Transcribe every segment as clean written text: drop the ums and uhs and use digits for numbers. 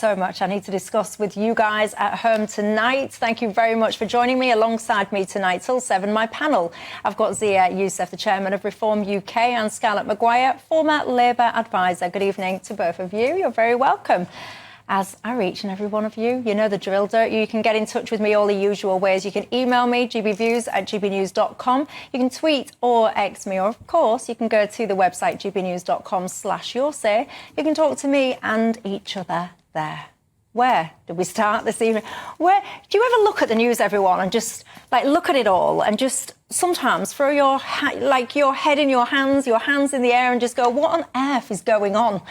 So much I need to discuss with you guys at home tonight. Thank you very much for joining me. Alongside me tonight till 7, my panel. I've got Zia Yusuf, the chairman of Reform UK, and Scarlet MccGwire, former Labour advisor. Good evening to both of you. You're very welcome. As are each and every one of you. You know the drill, don't you? You can get in touch with me all the usual ways. You can email me, gbviews@gbnews.com. You can tweet or X me, or of course, you can go to the website gbnews.com/yoursay. You can talk to me and each other there. Where did we start this evening? Where do you ever look at the news, everyone, and just look at it all and just sometimes throw your head in your hands in the air and just go, what on earth is going on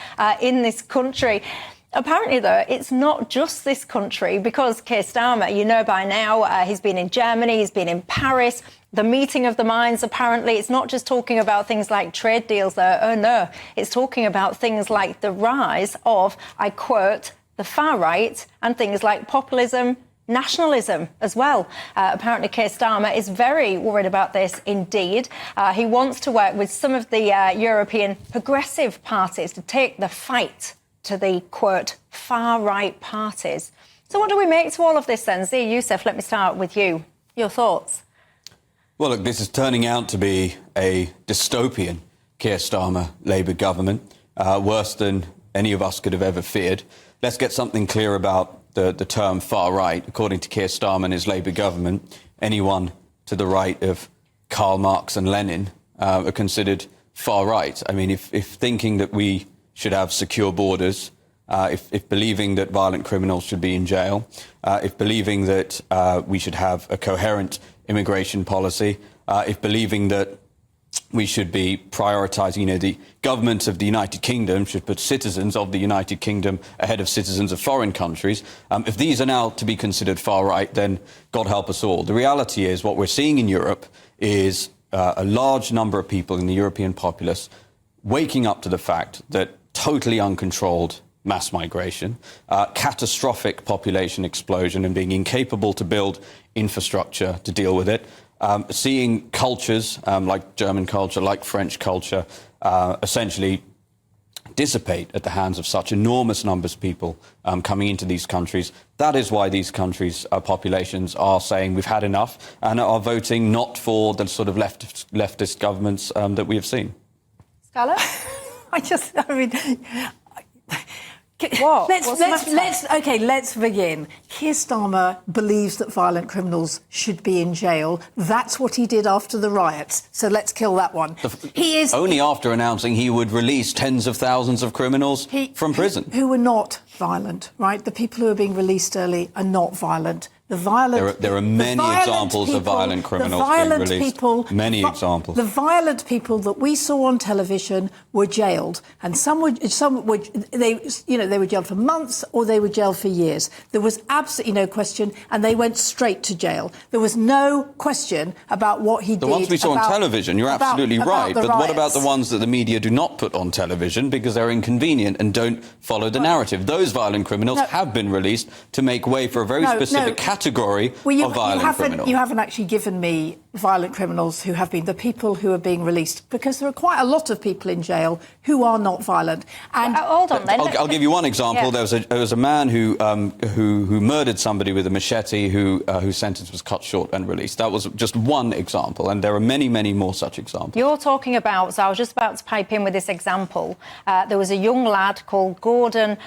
in this country? Apparently, though, it's not just this country, because Keir Starmer, you know by now, he's been in Germany, he's been in Paris. The meeting of the minds, apparently, it's not just talking about things like trade deals, though. Oh, no. It's talking about things like the rise of, I quote, the far right, and things like populism, nationalism as well. Apparently, Keir Starmer is very worried about this indeed. He wants to work with some of the European progressive parties to take the fight to the, quote, far-right parties. So what do we make to all of this then? Zia Yusuf, let me start with you. Your thoughts? Well, look, this is turning out to be a dystopian Keir Starmer Labour government, worse than any of us could have ever feared. Let's get something clear about the term far-right. According to Keir Starmer and his Labour government, anyone to the right of Karl Marx and Lenin are considered far-right. I mean, if thinking that we should have secure borders, if believing that violent criminals should be in jail, if believing that we should have a coherent immigration policy, if believing that we should be prioritising, the government of the United Kingdom should put citizens of the United Kingdom ahead of citizens of foreign countries. If these are now to be considered far right, then God help us all. The reality is what we're seeing in Europe is a large number of people in the European populace waking up to the fact that totally uncontrolled mass migration, catastrophic population explosion, and being incapable to build infrastructure to deal with it, seeing cultures like German culture, like French culture, essentially dissipate at the hands of such enormous numbers of people coming into these countries. That is why these countries' populations are saying we've had enough and are voting not for the sort of leftist governments that we have seen. Scarlett? Let's begin. Keir Starmer believes that violent criminals should be in jail. That's what he did after the riots. So let's kill that one. He is only after announcing he would release tens of thousands of criminals from prison who were not violent. Right, the people who are being released early are not violent. There are many examples of violent criminals being released. Many examples. The violent people that we saw on television were jailed, and some were jailed for months, or they were jailed for years. There was absolutely no question, and they went straight to jail. There was no question about what he did. The ones we saw on television, you're absolutely right. But what about the ones that the media do not put on television because they're inconvenient and don't follow the narrative? Those violent criminals have been released to make way for a very specific category of violent criminals. You haven't actually given me violent criminals who have been the people who are being released, because there are quite a lot of people in jail who are not violent. And hold on, then. I'll give you one example. Yeah. There was a man who murdered somebody with a machete whose sentence was cut short and released. That was just one example, and there are many, many more such examples. You're talking about, so I was just about to pipe in with this example. There was a young lad called Gordon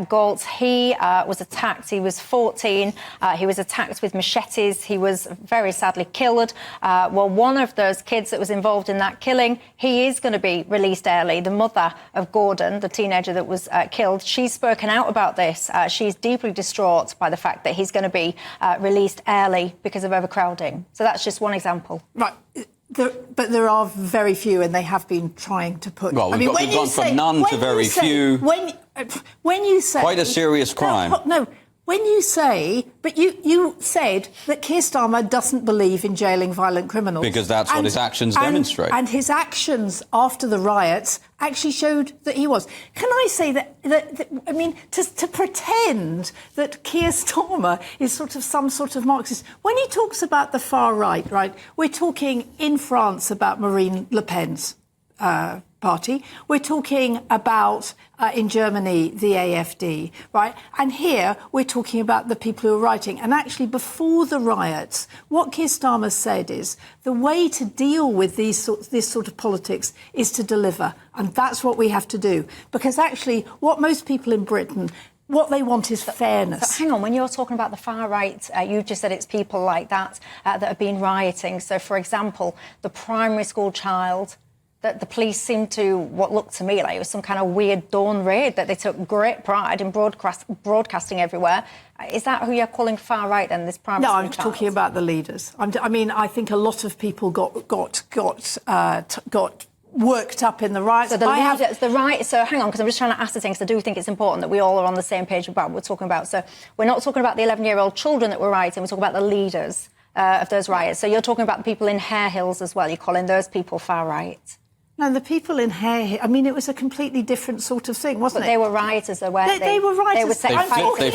Galt. He was attacked. He was 14. He was attacked with machetes. He was very sadly killed. Well, one of those kids that was involved in that killing, he is going to be released early. The mother of Gordon, the teenager that was killed, she's spoken out about this. She's deeply distraught by the fact that he's going to be released early because of overcrowding. So that's just one example. Right. But there are very few, and they have been trying to put... Well, we've gone from none to very few. When you say... Quite a serious crime. No. When you say... But you said that Keir Starmer doesn't believe in jailing violent criminals. Because that's what his actions demonstrate. And his actions after the riots actually showed that he was. Can I say that I mean, to pretend that Keir Starmer is some sort of Marxist... When he talks about the far right, we're talking in France about Marine Le Pen's party. We're talking about, in Germany, the AfD, right? And here, we're talking about the people who are writing. And actually, before the riots, what Keir Starmer said is the way to deal with this sort of politics is to deliver. And that's what we have to do. Because actually, what most people in Britain, what they want is fairness. So hang on, when you're talking about the far right, you just said it's people like that that have been rioting. So, for example, the primary school child that the police seemed to, what looked to me like it was some kind of weird dawn raid, that they took great pride in broadcasting everywhere. Is that who you're calling far right then, this primary school child? No, I'm talking about the leaders. I think a lot of people got worked up in the riots. So So hang on, because I'm just trying to ascertain, because I do think it's important that we all are on the same page about what we're talking about. So we're not talking about the 11-year-old children that were rioting, we're talking about the leaders of those riots. So you're talking about the people in Hare Hills as well. You're calling those people far right? No, the people in Hare, it was a completely different sort of thing, wasn't it? They were rioters, though, weren't they? They were rioters. They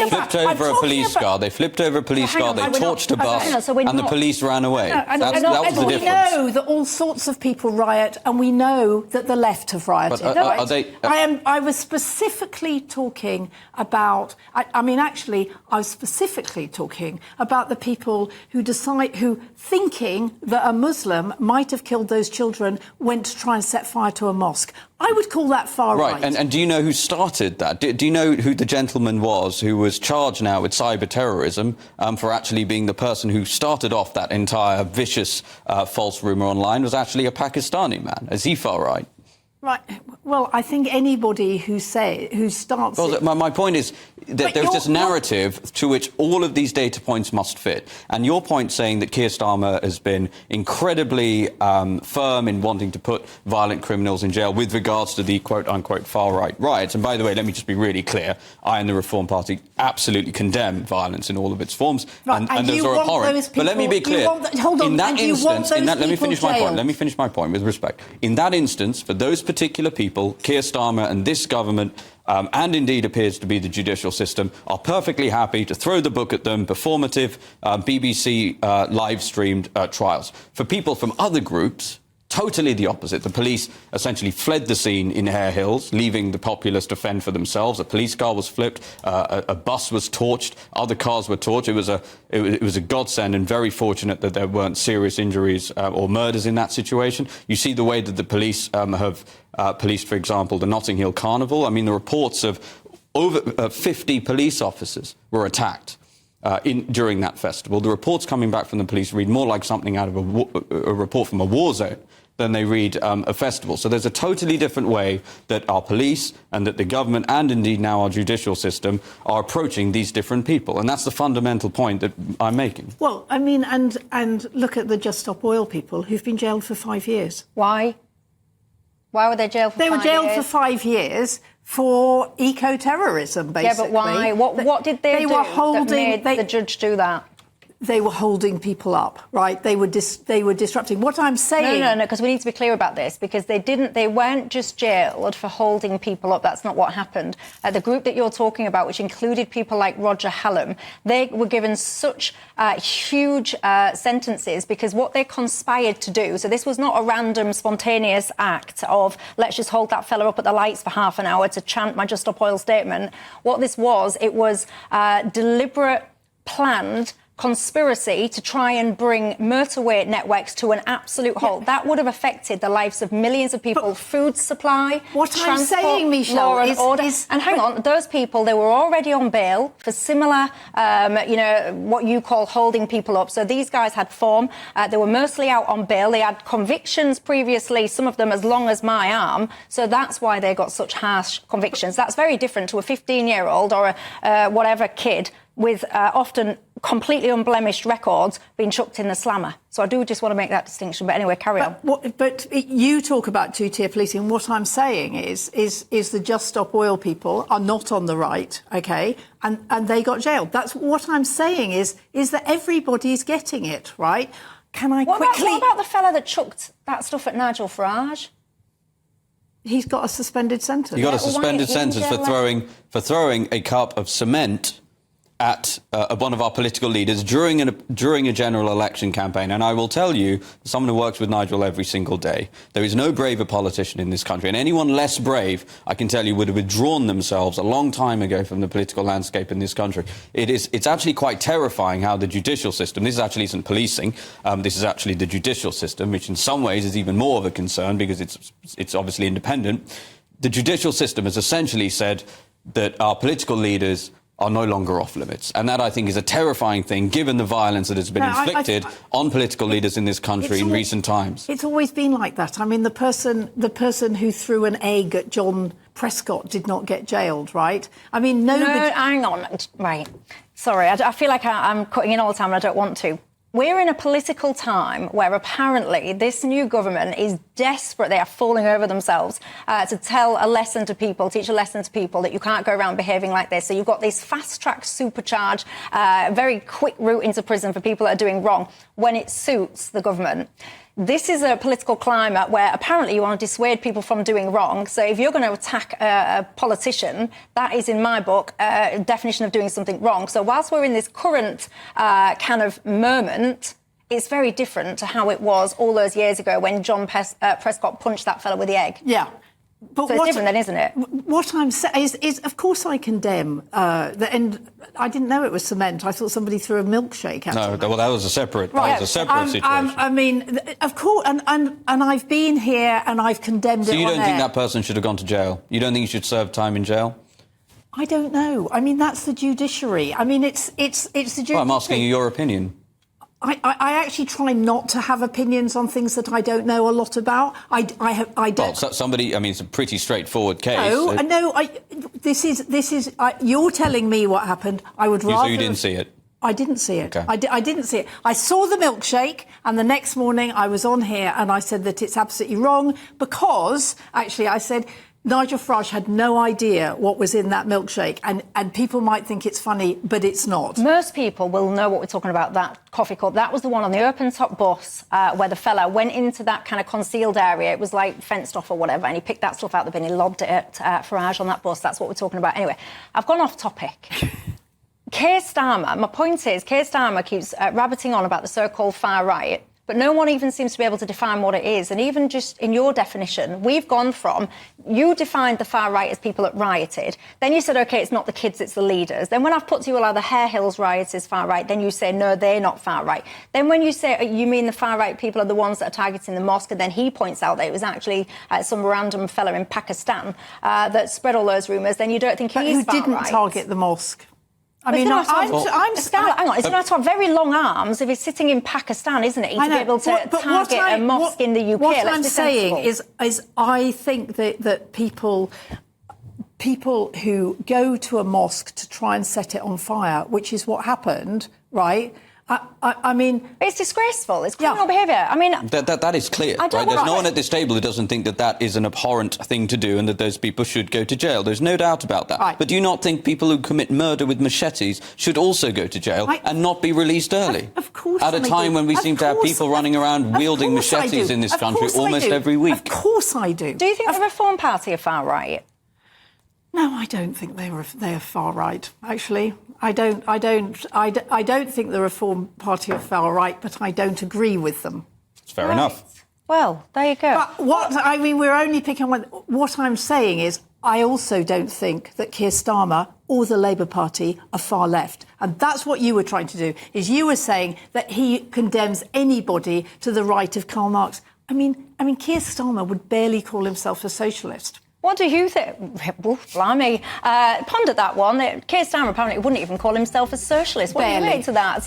flipped over a police car. They flipped over a police car. They torched a bus, and the police ran away. That was the difference. We know that all sorts of people riot, and we know that the left have rioted. I was specifically talking about. I was specifically talking about the people who thinking that a Muslim might have killed those children, went to try and set fire to a mosque. I would call that far right. And do you know who started that? Do you know who the gentleman was who was charged now with cyber terrorism for actually being the person who started off that entire vicious false rumour online? Was actually a Pakistani man. Is he far right? Right. Well, I think anybody who starts... Well, my point is that there's this narrative to which all of these data points must fit. And your point saying that Keir Starmer has been incredibly firm in wanting to put violent criminals in jail with regards to the quote-unquote far-right riots. And by the way, let me just be really clear. I and the Reform Party absolutely condemn violence in all of its forms. Right. And those are abhorrent. But let me be clear. Let me finish my point. Let me finish my point with respect. In that instance, for those particular people, Keir Starmer and this government, and indeed appears to be the judicial system, are perfectly happy to throw the book at them, performative, BBC live-streamed trials. For people from other groups, totally the opposite. The police essentially fled the scene in Hare Hills, leaving the populace to fend for themselves. A police car was flipped, a bus was torched, other cars were torched. It was a godsend and very fortunate that there weren't serious injuries or murders in that situation. You see the way that the police have policed, for example, the Notting Hill Carnival. I mean, the reports of over 50 police officers were attacked during that festival. The reports coming back from the police read more like something out of a report from a war zone than they read a festival. So there's a totally different way that our police and that the government and indeed now our judicial system are approaching these different people. And that's the fundamental point that I'm making. Well, I mean, and look at the Just Stop Oil people who've been jailed for 5 years. Why? Why were they jailed for 5 years? They were jailed for 5 years for eco-terrorism, basically. Yeah, but why? What did they do that made the judge do that? They were holding people up, right? They were disrupting. What I'm saying... No, because we need to be clear about this, because they weren't just jailed for holding people up. That's not what happened. The group that you're talking about, which included people like Roger Hallam, they were given such huge sentences because what they conspired to do, so this was not a random, spontaneous act of, let's just hold that fella up at the lights for half an hour to chant my Just Stop Oil statement. What this was, it was deliberate, planned conspiracy to try and bring motorway networks to an absolute halt. That would have affected the lives of millions of people. But food supply, what I'm saying, Michelle, law and order. And hang on, those people, they were already on bail for similar, what you call holding people up. So these guys had form. They were mostly out on bail. They had convictions previously, some of them as long as my arm. So that's why they got such harsh convictions. That's very different to a 15-year-old or a whatever kid with often completely unblemished records being chucked in the slammer. So I do just want to make that distinction. But anyway, carry on. But you talk about two-tier policing. What I'm saying is the Just Stop Oil people are not on the right, OK? And they got jailed. That's what I'm saying is that everybody's getting it, right? What about the fella that chucked that stuff at Nigel Farage? He's got a suspended sentence. He got a suspended sentence for throwing a cup of cement at one of our political leaders during a general election campaign. And I will tell you, as someone who works with Nigel every single day, there is no braver politician in this country. And anyone less brave, I can tell you, would have withdrawn themselves a long time ago from the political landscape in this country. It's actually quite terrifying how the judicial system, this actually isn't policing, this is actually the judicial system, which in some ways is even more of a concern because it's obviously independent. The judicial system has essentially said that our political leaders are no longer off limits. And that, I think, is a terrifying thing, given the violence that has been inflicted on political leaders in this country in recent times. It's always been like that. I mean, the person who threw an egg at John Prescott did not get jailed, right? I mean, nobody... No, hang on. Right. Sorry, I feel like I'm cutting in all the time and I don't want to. We're in a political time where apparently this new government is desperate. They are falling over themselves to tell a lesson to people, teach a lesson to people that you can't go around behaving like this. So you've got this fast-track, supercharged, very quick route into prison for people that are doing wrong when it suits the government. This is a political climate where apparently you want to dissuade people from doing wrong. So if you're going to attack a politician, that is, in my book, a definition of doing something wrong. So whilst we're in this current kind of moment, it's very different to how it was all those years ago when John Prescott punched that fella with the egg. Yeah. But so it's different then, isn't it? What I'm saying is, of course, I condemn and I didn't know it was cement. I thought somebody threw a milkshake at him. No, well, that was a separate situation. I mean, of course, and I've been here and I've condemned it. So you don't think that person should have gone to jail? You don't think he should serve time in jail? I don't know. I mean, that's the judiciary. I mean, it's the judiciary. Well, I'm asking you your opinion. I actually try not to have opinions on things that I don't know a lot about. I don't. Well, somebody. I mean, it's a pretty straightforward case. No. This is. You're telling me what happened. I would rather. So you didn't see it. I didn't see it. Okay. I didn't see it. I saw the milkshake, and the next morning I was on here and I said that it's absolutely wrong because actually I said Nigel Farage had no idea what was in that milkshake, and people might think it's funny, but it's not. Most people will know what we're talking about, that coffee cup. That was the one on the open-top bus where the fella went into that kind of concealed area. It was like fenced off or whatever, and he picked that stuff out the bin. He lobbed it at Farage on that bus. That's what we're talking about. Anyway, I've gone off topic. Keir Starmer, my point is, Keir Starmer keeps rabbiting on about the so-called far right, but no one even seems to be able to define what it is. And even just in your definition, we've gone from, you defined the far right as people that rioted. Then you said, OK, it's not the kids, it's the leaders. Then when I've put to you, well, the Hare Hills riots is far right, then you say, no, they're not far right. Then when you say, you mean the far right people are the ones that are targeting the mosque, and then he points out that it was actually some random fella in Pakistan that spread all those rumours, then you don't think he's far right. Who didn't target the mosque? I mean, hang on, it's going to have to have very long arms if he's sitting in Pakistan, isn't it? To be able to target a mosque in the UK. What I'm saying is I think that people who go to a mosque to try and set it on fire, which is what happened, right? I mean... It's disgraceful. It's criminal behaviour. I mean... That is clear, right? There's no one at this table who doesn't think that is an abhorrent thing to do and that those people should go to jail. There's no doubt about that. Right. But do you not think people who commit murder with machetes should also go to jail and not be released early? Of course At a time when we seem to have people running around wielding machetes in this country almost every week. Of course I do. Do you think the Reform Party are far right? No, I don't think they are far right. Actually, I don't think the Reform Party are far right, but I don't agree with them. It's fair enough. Well, there you go. But we're only picking one. What I'm saying is, I also don't think that Keir Starmer or the Labour Party are far left, and that's what you were trying to do. Is you were saying that he condemns anybody to the right of Karl Marx. I mean, Keir Starmer would barely call himself a socialist. What do you think? Blimey. Pondered that one. Keir Starmer apparently wouldn't even call himself a socialist. What do you make to that?